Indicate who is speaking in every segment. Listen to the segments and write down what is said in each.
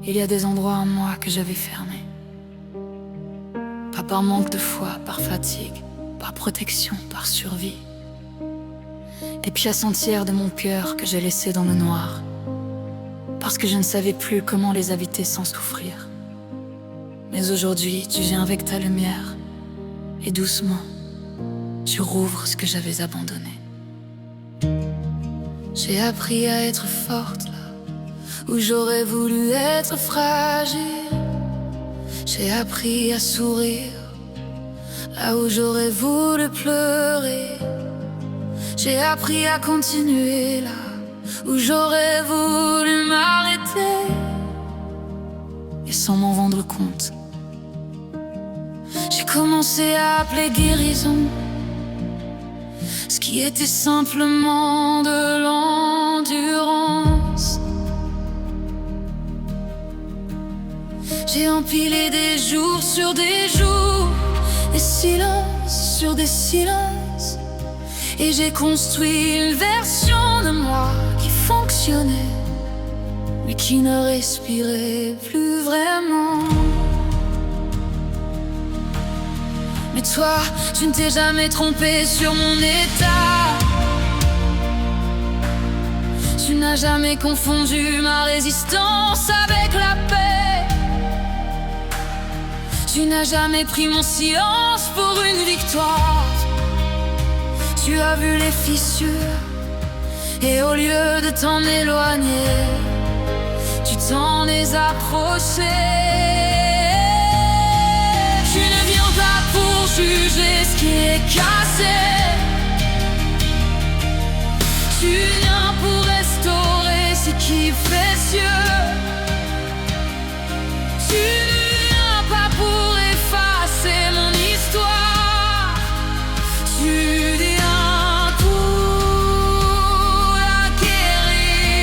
Speaker 1: Il y a des endroits en moi que j'avais fermés. Pas par manque de foi, par fatigue, par protection, par survie. Des pièces entières de mon cœur que j'ai laissées dans le noir, parce que je ne savais plus comment les habiter sans souffrir. Mais aujourd'hui, tu viens avec ta lumière, et doucement, tu rouvres ce que j'avais abandonné. J'ai appris à être forte là où j'aurais voulu être fragile. J'ai appris à sourire là où j'aurais voulu pleurer. J'ai appris à continuer là où j'aurais voulu m'arrêter. Et sans m'en rendre compte, j'ai commencé à appeler guérison ce qui était simplement de l'endurance. J'ai empilé des jours sur des jours, des silences sur des silences, et j'ai construit une version de moi qui fonctionnait, mais qui ne respirait plus vraiment. Mais toi, tu ne t'es jamais trompé sur mon état. Tu n'as jamais confondu ma résistance avec la paix. Tu n'as jamais pris mon silence pour une victoire. Tu as vu les fissures et au lieu de t'en éloigner, tu t'en es approché. Tu ne viens pas pour juger ce qui est cassé. Tu viens pour restaurer ce qui fait cieux. Tu ne viens pas pour effacer mon histoire. Tu viens pour l'acquérir.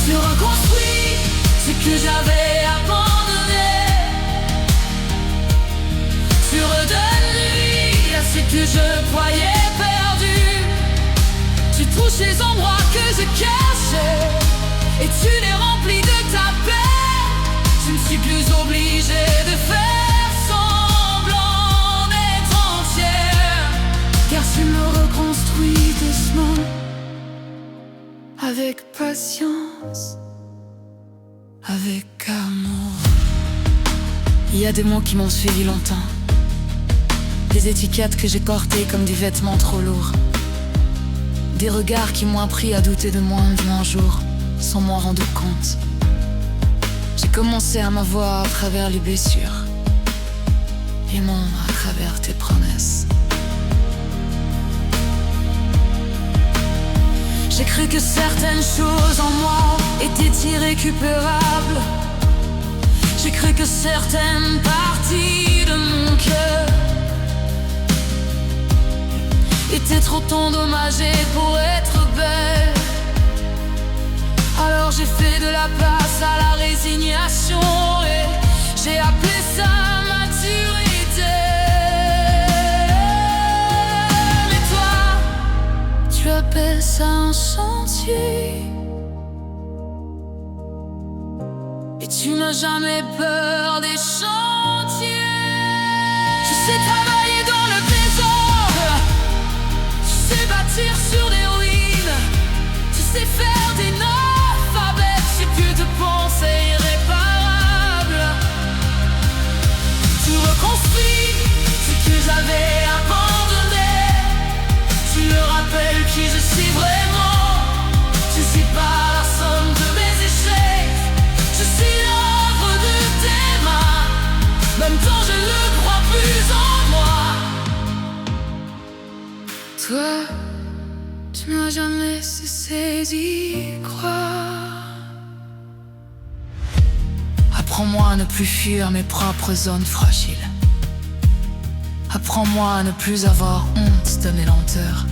Speaker 1: Tu reconstruis ce que j'avais abandonné. Tu redonnes vie à ce que je croyais perdu. Tu touches les endroits que je cachais et tu les remplis de ta paix. Je ne suis plus obligé de faire semblant d'être entière, car tu me reconstruis doucement, avec patience, avec amour. Il y a des mots qui m'ont suivi longtemps, des étiquettes que j'ai portées comme des vêtements trop lourds, des regards qui m'ont appris à douter de moi un jour, sans m'en rendre compte. J'ai commencé à m'avoir à travers les blessures, et non à travers tes promesses. J'ai cru que certaines choses en moi étaient irrécupérables. J'ai cru que certaines parties de mon cœur étaient trop endommagées pour être belles. Alors j'ai fait de la place à la résignation et j'ai appelé ça maturité. Mais toi, tu appelles ça un chantier. Et tu n'as jamais peur des chantiers. Tu sais travailler dans le désordre. Tu sais bâtir sur des ruines. Tu sais faire des notes. Si tu te pensais irréparable, tu reconstruis ce que j'avais abandonné. Tu me rappelles qui je suis vraiment. Je suis pas la somme de mes échecs. Je suis l'œuvre de tes mains, même quand je ne crois plus en moi. Toi, tu n'as jamais cessé d'y croire. Apprends-moi à ne plus fuir mes propres zones fragiles. Apprends-moi à ne plus avoir honte de mes lenteurs.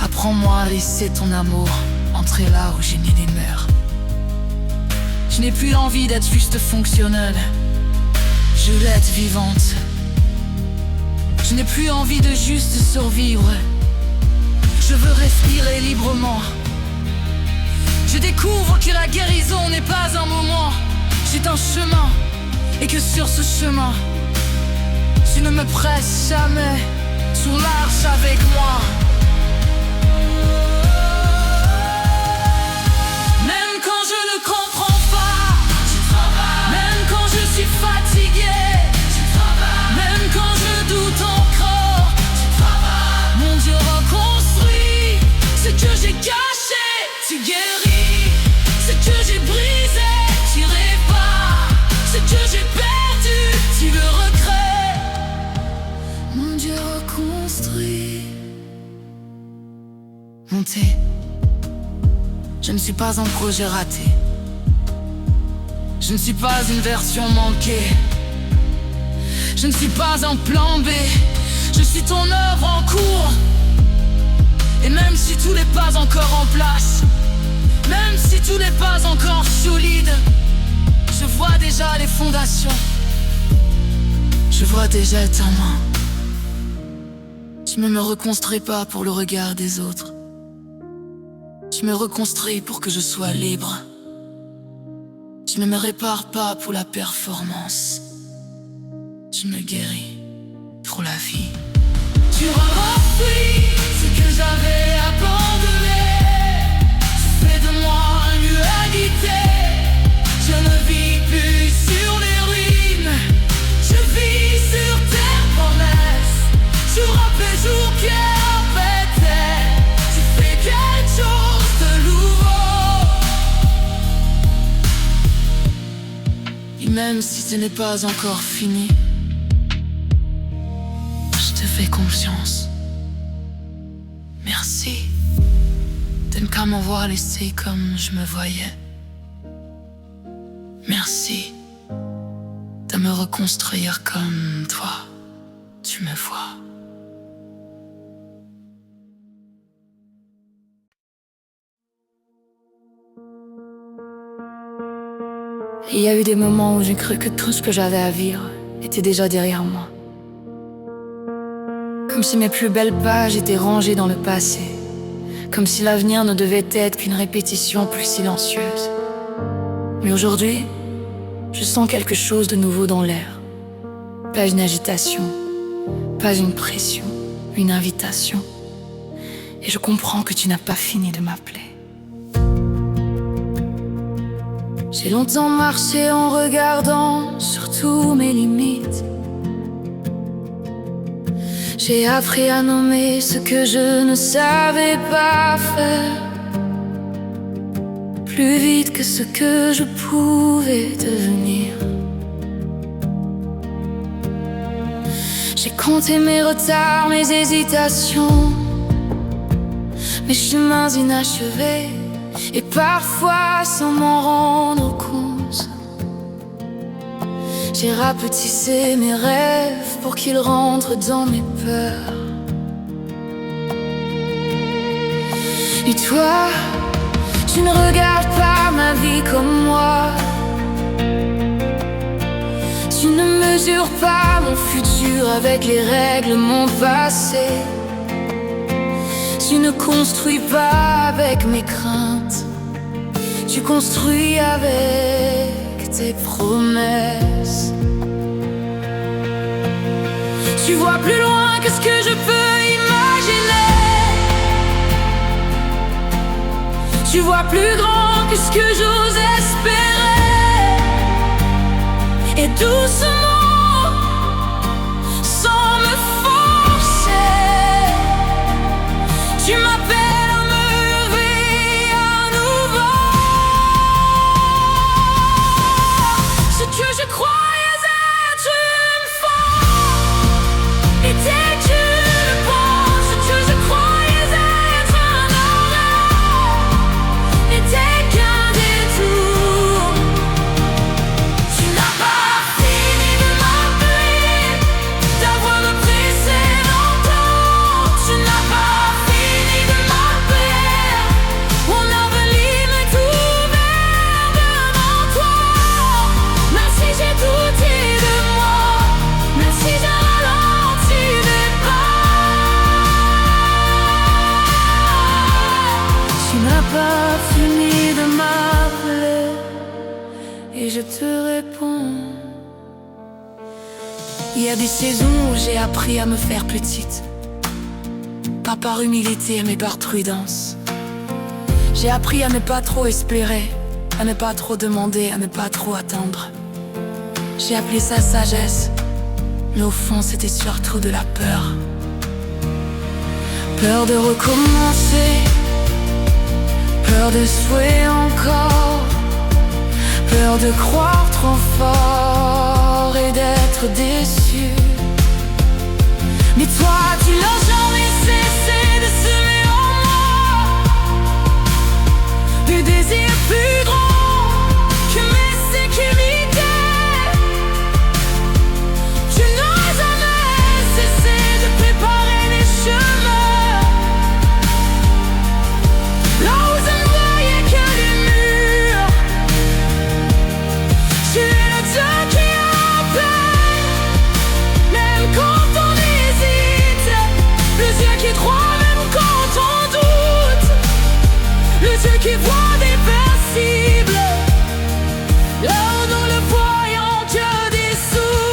Speaker 1: Apprends-moi à laisser ton amour entrer là où j'ai mis des murs. Je n'ai plus envie d'être juste fonctionnelle, je veux être vivante. Je n'ai plus envie de juste survivre, je veux respirer librement. Je découvre que la guérison n'est pas un moment, c'est un chemin. Et que sur ce chemin, tu ne me presses jamais, tu marches avec moi. Même quand je ne comprends pas, même quand je suis fatigué, même quand je doute encore, mon Dieu reconstruit ce que j'ai caché, tu guéris ce que j'ai brisé, tu répares ce que j'ai perdu, tu le recrées, mon Dieu reconstruit. Monter, je ne suis pas un projet raté, je ne suis pas une version manquée, je ne suis pas un plan B, je suis ton œuvre en cours. Et même si tout n'est pas encore en place, même si tout n'est pas encore solide, je vois déjà les fondations, je vois déjà ta main. Tu ne me reconstruis pas pour le regard des autres, tu me reconstruis pour que je sois libre. Tu ne me répares pas pour la performance, tu me guéris pour la vie. Tu refuis ce que j'avais abandonné, tu fais de moi un lieu habité. Je ne vis plus sur les ruines, je vis sur tes promesses. Jour après jour, pierre après terre, tu fais quelque chose de nouveau. Et même si ce n'est pas encore fini, je te fais confiance. Merci de ne pas m'avoir laissé comme je me voyais. Merci de me reconstruire comme toi, tu me vois. Il y a eu des moments où j'ai cru que tout ce que j'avais à vivre était déjà derrière moi. Comme si mes plus belles pages étaient rangées dans le passé, comme si l'avenir ne devait être qu'une répétition plus silencieuse. Mais aujourd'hui, je sens quelque chose de nouveau dans l'air. Pas une agitation, pas une pression, une invitation. Et je comprends que tu n'as pas fini de m'appeler. J'ai longtemps marché en regardant sur tous mes limites. J'ai appris à nommer ce que je ne savais pas faire, plus vite que ce que je pouvais devenir. J'ai compté mes retards, mes hésitations, mes chemins inachevés, et parfois sans m'en rendre compte, j'ai rapetissé mes rêves pour qu'ils rentrent dans mes peurs. Et toi, tu ne regardes pas ma vie comme moi, tu ne mesures pas mon futur avec les règles de mon passé. Tu ne construis pas avec mes craintes, tu construis avec tes promesses. Tu vois plus loin que ce que je peux imaginer, tu vois plus grand que ce que j'ose espérer. Et doucement, sans me forcer, tu m'appelles à me lever à nouveau. Ce que je croyais être une fois était qu'une pause. Ce que je croyais être un arrêt n'était qu'un détour. Tu n'as pas fini de pas fini de m'appeler et je te réponds. Il y a des saisons où j'ai appris à me faire petite, pas par humilité mais par prudence. J'ai appris à ne pas trop espérer, à ne pas trop demander, à ne pas trop attendre. J'ai appelé ça sagesse, mais au fond c'était surtout de la peur. Peur de recommencer, peur de souhaiter encore, peur de croire trop fort et d'être déçu. Mais toi tu n'as jamais cessé de semer en moi des désirs plus grands que mes sécurités. Tu n'as jamais cessé de préparer les chemins là où je ne voyais que les murs. Tu es le Dieu qui appelle, même quand on hésite, le Dieu qui croit même quand on doute, le Dieu qui voit des cibles, là où nous ne voyons que des souvenirs.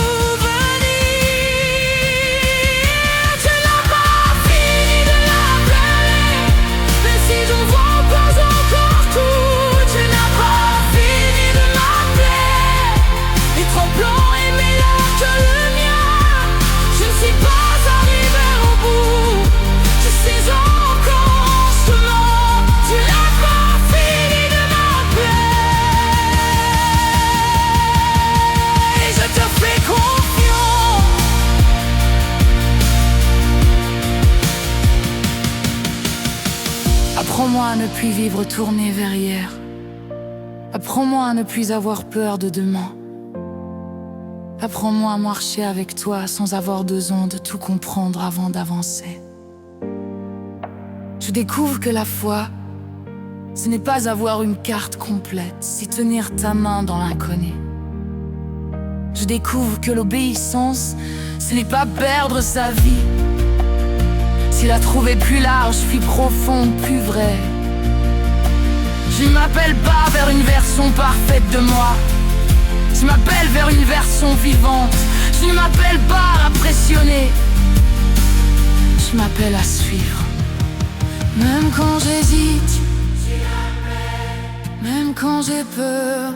Speaker 1: Tu n'as pas fini de l'appeler, même si je ne vois pas encore tout. Tu n'as pas fini de m'appeler, et trop blanc et meilleur que le mien. Je ne suis pas arrivé au bout, je suis encore en chemin. Tu n'as pas fini de m'appeler, et je te fais confiance. Apprends-moi à ne plus vivre tourné vers hier. Apprends-moi à ne plus avoir peur de demain. Apprends-moi à marcher avec toi sans avoir besoin de tout comprendre avant d'avancer. Je découvre que la foi, ce n'est pas avoir une carte complète, c'est tenir ta main dans l'inconnu. Je découvre que l'obéissance, ce n'est pas perdre sa vie, c'est la trouver plus large, plus profonde, plus vraie. Je ne m'appelle pas vers une version parfaite de moi, je m'appelle vers une version vivante. Je ne m'appelle pas à impressionner, je m'appelle à suivre. Même quand j'hésite, même quand j'ai peur,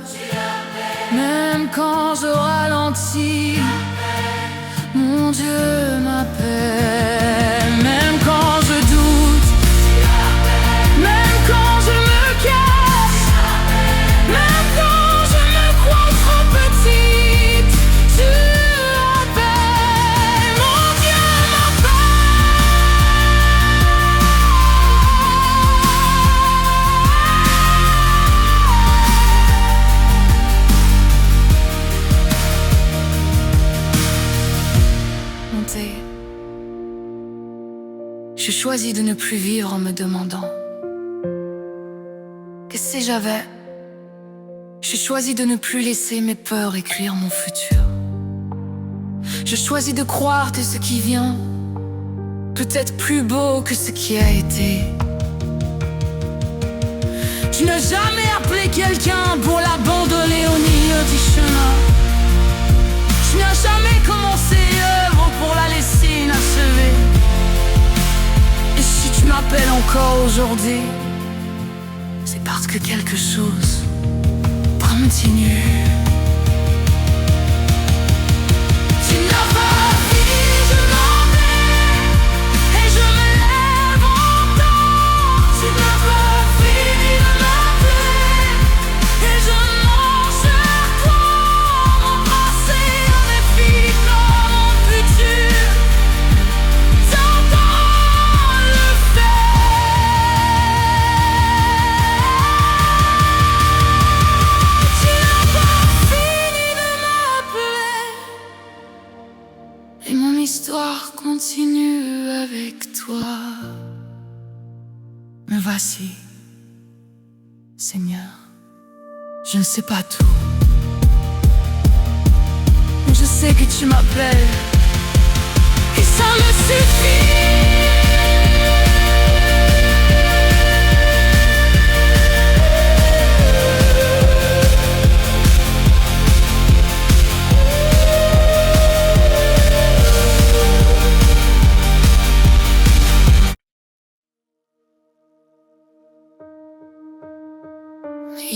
Speaker 1: même quand je ralentis, mon Dieu m'appelle. Même quand je doute, même quand je me cache, même quand je me crois trop petite, tu m'appelles, mon Dieu m'appelle. Je choisis de ne plus vivre en me demandant que si j'avais. Je choisis de ne plus laisser mes peurs écrire mon futur. Je choisis de croire que ce qui vient peut être plus beau que ce qui a été. Tu n'as jamais appelé quelqu'un pour l'abandonner au milieu du chemin. Tu n'as jamais commencé œuvre pour la laisser inachevée. Et si tu m'appelles encore aujourd'hui, c'est parce que quelque chose continue. Tu n'as pas fini de m'appeler, et je me lève encore. Tu n'as pas fini de m'appeler, et je marche vers toi. Mon passé, un défi comme mon futur. T'entends le faire. Tu n'as pas fini de m'appeler, et mon histoire continue avec toi. Me voici, Seigneur. Je ne sais pas tout, mais je sais que tu m'appelles, et ça me suffit.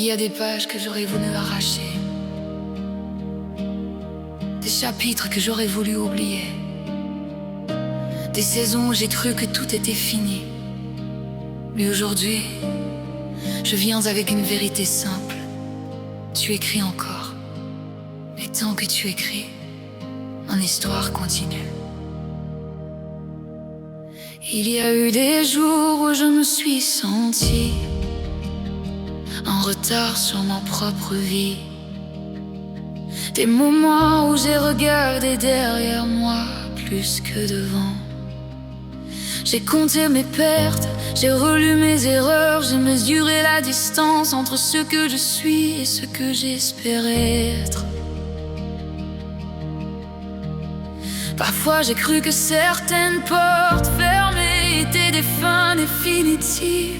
Speaker 1: Il y a des pages que j'aurais voulu arracher, des chapitres que j'aurais voulu oublier, des saisons où j'ai cru que tout était fini. Mais aujourd'hui, je viens avec une vérité simple. Tu écris encore, et tant que tu écris, mon histoire continue. Il y a eu des jours où je me suis sentie en retard sur ma propre vie, des moments où j'ai regardé derrière moi plus que devant. J'ai compté mes pertes, j'ai relu mes erreurs, j'ai mesuré la distance entre ce que je suis et ce que j'espérais être. Parfois j'ai cru que certaines portes fermées étaient des fins définitives,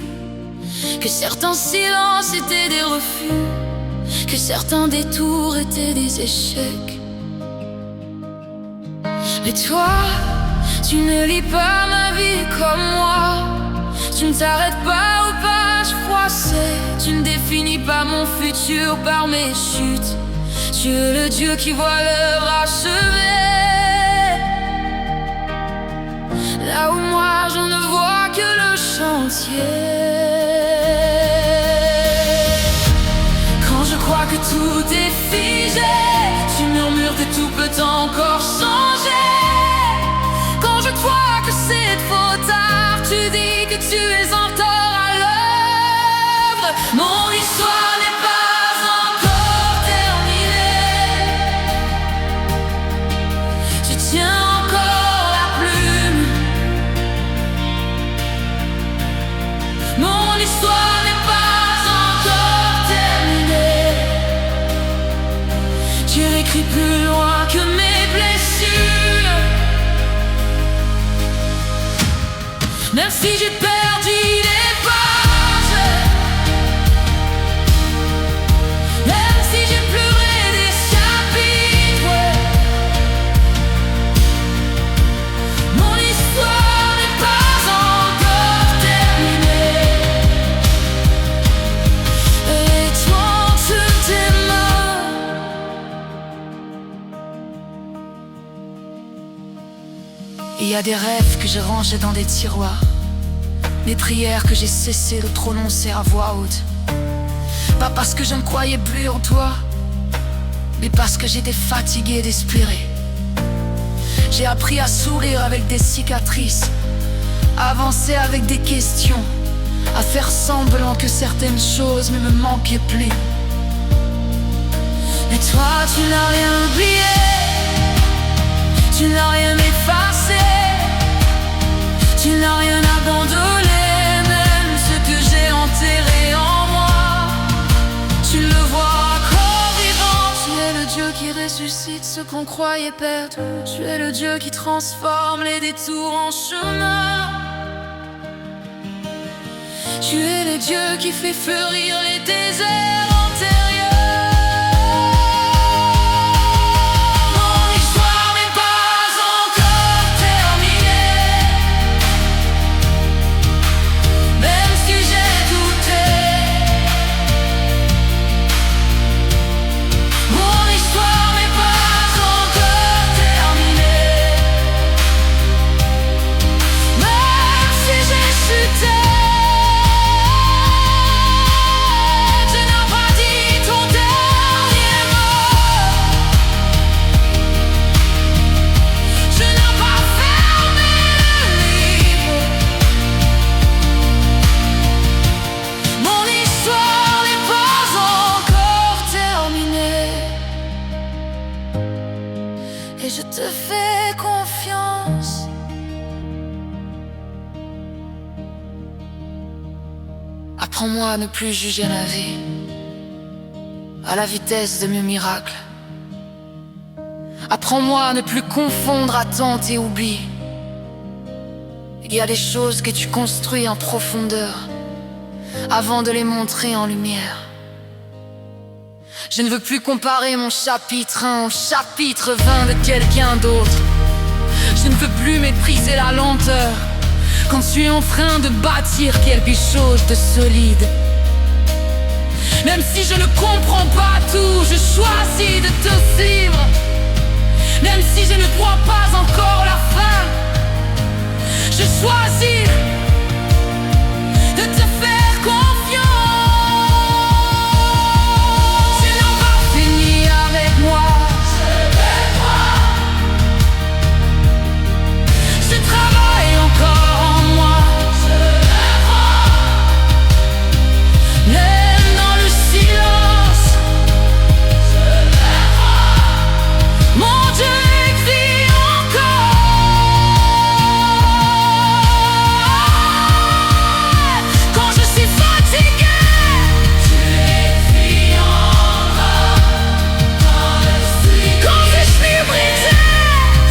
Speaker 1: que certains silences étaient des refus, que certains détours étaient des échecs. Mais toi, tu ne lis pas ma vie comme moi. Tu ne t'arrêtes pas aux pages froissées. Tu ne définis pas mon futur par mes chutes. Tu es le Dieu qui voit l'œuvre achevée, là où moi je ne vois que le chantier. Quand je crois que tout est figé, tu murmures que tout peut encore changer. Quand je crois que c'est trop tard, tu dis que tu es encore à l'œuvre. Mon histoire n'est pas encore terminée. Je tiens encore la plume. Mon histoire n'est pas encore terminée. Tu l'écris plus loin que mes blessures. Même si j'ai perdu des pages, même si j'ai pleuré des chapitres, mon histoire n'est pas encore terminée. Et toi, tu t'aimes. Il y a des rêves que j'ai rangés dans des tiroirs, des prières que j'ai cessé de prononcer à voix haute. Pas parce que je ne croyais plus en toi, mais parce que j'étais fatigué d'espérer. J'ai appris à sourire avec des cicatrices, à avancer avec des questions, à faire semblant que certaines choses ne me manquaient plus. Mais toi, tu n'as rien oublié, tu n'as rien effacé, tu n'as rien abandonné, même ce que j'ai enterré en moi. Tu le vois encore vivant. Tu es le Dieu qui ressuscite ce qu'on croyait perdu. Tu es le Dieu qui transforme les détours en chemin. Tu es le Dieu qui fait fleurir les déserts antérieurs. Et je te fais confiance. Apprends-moi à ne plus juger la vie à la vitesse de mes miracles. Apprends-moi à ne plus confondre attente et oubli. Il y a des choses que tu construis en profondeur avant de les montrer en lumière. Je ne veux plus comparer mon chapitre 1 au chapitre 20 de quelqu'un d'autre. Je ne veux plus mépriser la lenteur quand tu es en train de bâtir quelque chose de solide. Même si je ne comprends pas tout, je choisis de te suivre. Même si je ne crois pas encore la fin, je choisis de te faire confiance. Tu n'as pas fini avec moi. Je travaille encore en moi. Même dans le silence, mon Dieu écrit encore. Quand je suis fatigué, tu écris encore. Quand je suis brisé,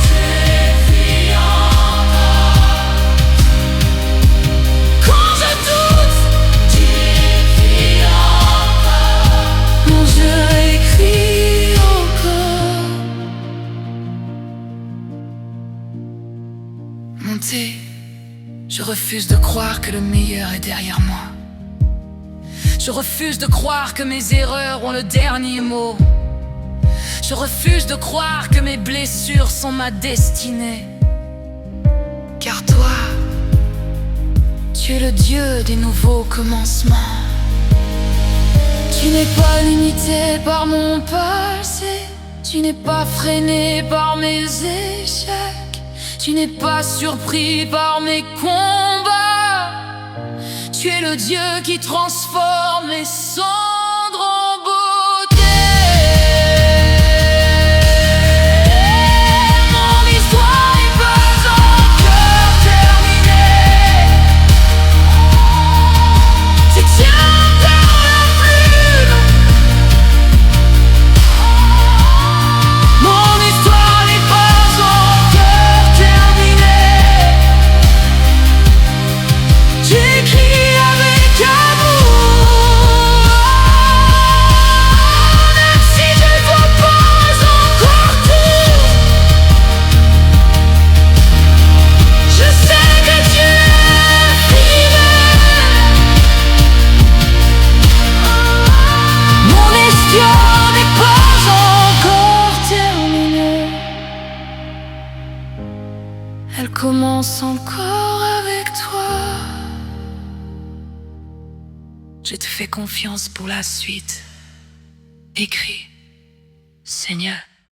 Speaker 1: tu écris encore. Quand je doute, tu écris encore. Mon Dieu écrit encore. Monter, je refuse de croire que le meilleur est derrière moi. Je refuse de croire que mes erreurs ont le dernier mot. Je refuse de croire que mes blessures sont ma destinée. Car toi, tu es le Dieu des nouveaux commencements. Tu n'es pas limité par mon passé. Tu n'es pas freiné par mes échecs. Tu n'es pas surpris par mes combats. Tu es le Dieu qui transforme les cendres en beauté. Mon histoire n'est pas encore terminée. Tu tiens dans la plume. Mon histoire n'est pas encore terminée. J'écris avec amour. Même si je ne vois pas encore tout, je sais que Dieu est fidèle. Mon histoire n'est pas encore terminée. Elle commence encore avec toi. Je te fais confiance pour la suite. Écris, Seigneur.